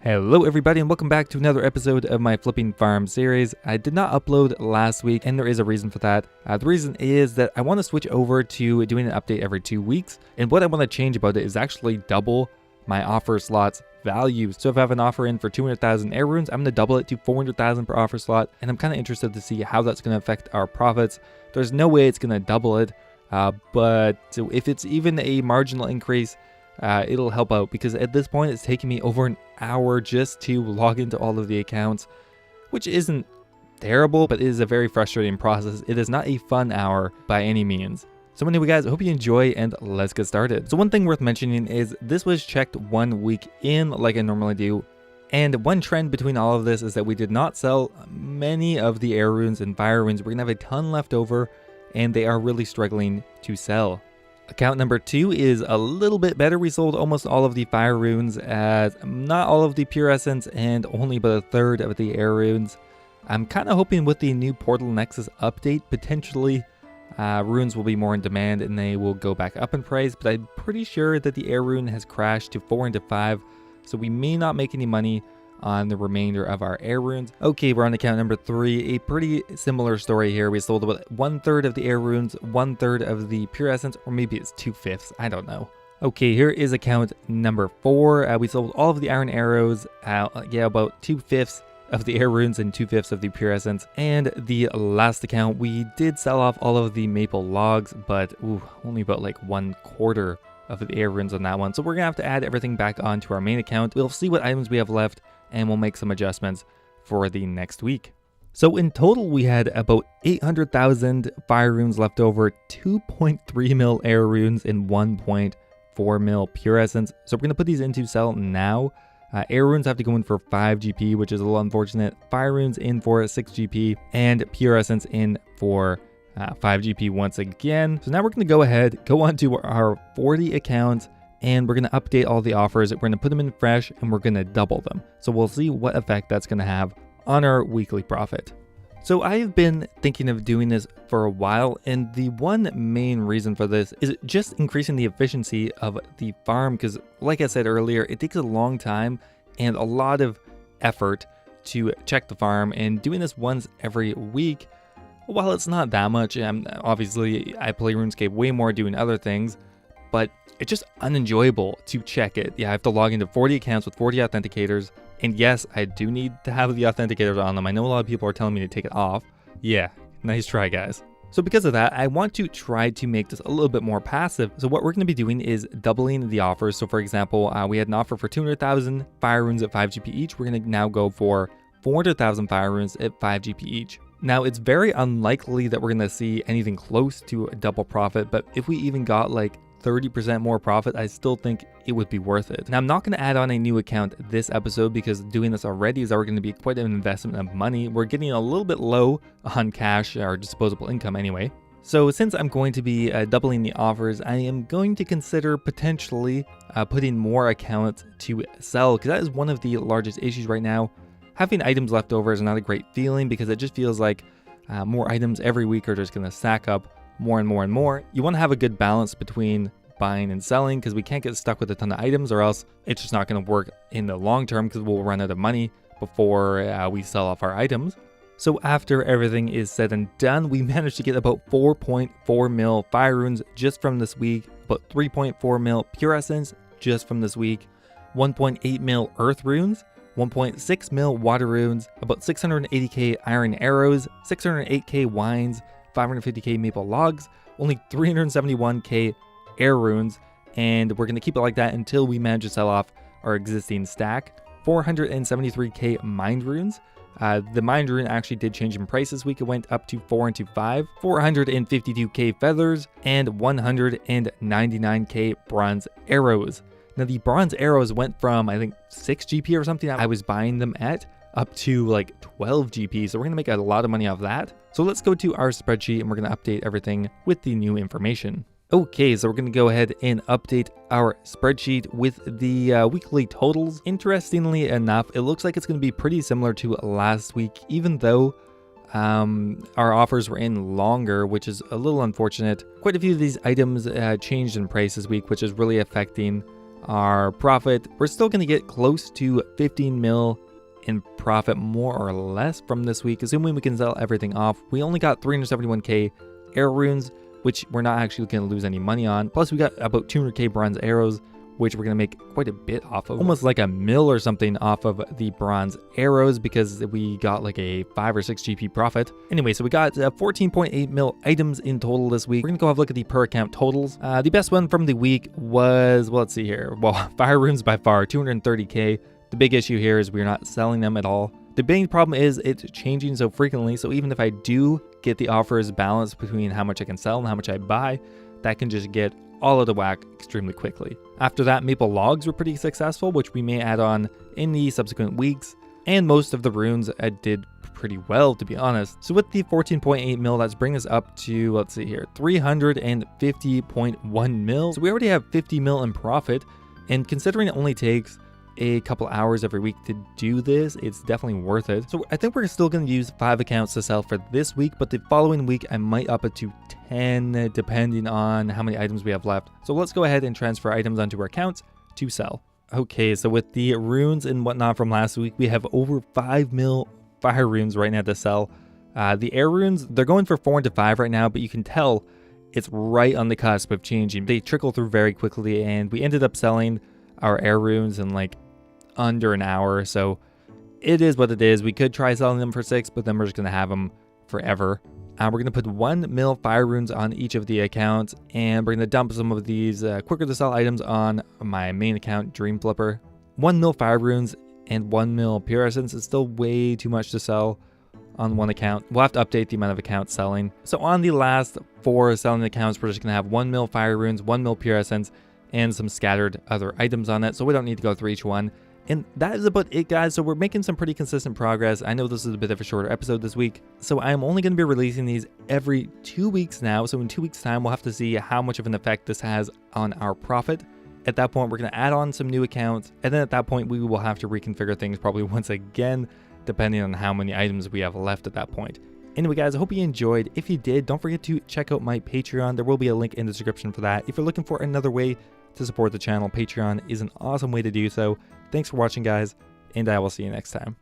Hello everybody and welcome back to another episode of my Flipping Farm series. I did not upload last week and there is a reason for that. The reason is that I want to switch over to doing an update every 2 weeks, and what I want to change about it is actually double my offer slots value. So if I have an offer in for 200,000 air runes, I'm going to double it to 400,000 per offer slot, and I'm kind of interested to see how that's going to affect our profits. There's no way it's going to double it, but if it's even a marginal increase, it'll help out, because at this point it's taking me over an hour just to log into all of the accounts, which isn't terrible, but it is a very frustrating process. It is not a fun hour by any means. So anyway guys, I hope you enjoy and let's get started. So one thing worth mentioning is this was checked 1 week in like I normally do. And one trend between all of this is that we did not sell many of the air runes and fire runes. We're gonna have a ton left over and they are really struggling to sell. Account number 2 is a little bit better. We sold almost all of the fire runes, as not all of the pure essence, and only about a third of the air runes. I'm kind of hoping with the new Portal Nexus update, potentially runes will be more in demand and they will go back up in price, but I'm pretty sure that the air rune has crashed to 4 into 5, so we may not make any money on the remainder of our air runes. Okay, we're on account number 3. A pretty similar story here. We sold about 1/3 of the air runes, 1/3 of the pure essence, or maybe it's 2/5. I don't know. Okay, here is account number 4. We sold all of the iron arrows, about 2/5 of the air runes and 2/5 of the pure essence. And the last account, we did sell off all of the maple logs, but only about like 1/4 of the air runes on that one. So we're gonna have to add everything back onto our main account. We'll see what items we have left and we'll make some adjustments for the next week. So in total, we had about 800,000 fire runes left over, 2.3 mil air runes, and 1.4 mil pure essence. So we're going to put these into sell now. Air runes have to go in for 5 GP, which is a little unfortunate. Fire runes in for 6 GP, and pure essence in for 5 GP once again. So now we're going to go ahead, go on to our 40 accounts, and we're going to update all the offers. We're going to put them in fresh and we're going to double them. So we'll see what effect that's going to have on our weekly profit. So I've been thinking of doing this for a while, and the one main reason for this is just increasing the efficiency of the farm, because like I said earlier, it takes a long time and a lot of effort to check the farm, and doing this once every week, while it's not that much, obviously I play RuneScape way more doing other things, but it's just unenjoyable to check it. Yeah, I have to log into 40 accounts with 40 authenticators. And yes, I do need to have the authenticators on them. I know a lot of people are telling me to take it off. Yeah, nice try, guys. So because of that, I want to try to make this a little bit more passive. So what we're going to be doing is doubling the offers. So for example, we had an offer for 200,000 fire runes at 5 GP each. We're going to now go for 400,000 fire runes at 5 GP each. Now, it's very unlikely that we're going to see anything close to a double profit, but if we even got like 30% more profit, I still think it would be worth it. Now, I'm not going to add on a new account this episode, because doing this already is already going to be quite an investment of money. We're getting a little bit low on cash, or disposable income anyway. So since I'm going to be doubling the offers, I am going to consider potentially putting more accounts to sell, because that is one of the largest issues right now. Having items left over is not a great feeling, because it just feels like more items every week are just going to stack up more and more and more. You want to have a good balance between buying and selling, because we can't get stuck with a ton of items, or else it's just not going to work in the long term, because we'll run out of money before we sell off our items. So after everything is said and done, we managed to get about 4.4 mil fire runes just from this week, about 3.4 mil pure essence just from this week, 1.8 mil earth runes, 1.6 mil water runes, about 680k iron arrows, 608k wines, 550k maple logs, only 371k air runes, and we're going to keep it like that until we manage to sell off our existing stack. 473k mind runes. The mind rune actually did change in price this week. It went up to 4 into 5. 452k feathers, and 199k bronze arrows. Now the bronze arrows went from, I think, 6 GP or something I was buying them at, up to like 12 GP, so we're gonna make a lot of money off that. So let's go to our spreadsheet and we're gonna update everything with the new information. Okay, so we're gonna go ahead and update our spreadsheet with the weekly totals. Interestingly enough, it looks like it's gonna be pretty similar to last week, even though our offers were in longer, which is a little unfortunate. Quite a few of these items changed in price this week, which is really affecting our profit, we're still going to get close to 15 mil in profit more or less from this week, assuming we can sell everything off. We only got 371k air runes, which we're not actually going to lose any money on. Plus we got about 200k bronze arrows, which we're going to make quite a bit off of, almost like a mil or something off of the bronze arrows, because we got like a 5 or 6 GP profit. Anyway, so we got 14.8 mil items in total this week. We're going to go have a look at the per account totals. The best one from the week was, well, let's see here. Well, fire runes by far, 230k. The big issue here is we're not selling them at all. The big problem is it's changing so frequently, so even if I do get the offers balanced between how much I can sell and how much I buy, that can just get all of the whack extremely quickly. After that, maple logs were pretty successful, which we may add on in the subsequent weeks, and most of the runes did pretty well, to be honest. So with the 14.8 mil, that's bringing us up to, let's see here, 350.1 mil. So we already have 50 mil in profit, and considering it only takes a couple hours every week to do this, it's definitely worth it. So I think we're still going to use 5 accounts to sell for this week, but the following week I might up it to 10 depending on how many items we have left. So let's go ahead and transfer items onto our accounts to sell. Okay, so with the runes and whatnot from last week, we have over 5 mil fire runes right now to sell. The air runes, they're going for 4 into 5 right now, but you can tell it's right on the cusp of changing. They trickle through very quickly, and we ended up selling our air runes in like under an hour, so it is what it is. We could try selling them for 6, but then we're just going to have them forever. We're going to put 1 mil fire runes on each of the accounts, and we're going to dump some of these quicker to sell items on my main account, Dream Flipper. 1 mil fire runes and 1 mil pure essence is still way too much to sell on one account. We'll have to update the amount of accounts selling. So on the last 4 selling accounts, we're just going to have 1 mil fire runes, 1 mil pure essence, and some scattered other items on it, so we don't need to go through each one. And that is about it, guys. So we're making some pretty consistent progress. I know this is a bit of a shorter episode this week, so I'm only going to be releasing these every 2 weeks now. So in 2 weeks time, we'll have to see how much of an effect this has on our profit. At that point, we're going to add on some new accounts, and then at that point we will have to reconfigure things probably once again, depending on how many items we have left at that point. Anyway, guys, I hope you enjoyed. If you did, don't forget to check out my Patreon. There will be a link in the description for that. If you're looking for another way to support the channel, Patreon is an awesome way to do so. Thanks for watching, guys, and I will see you next time.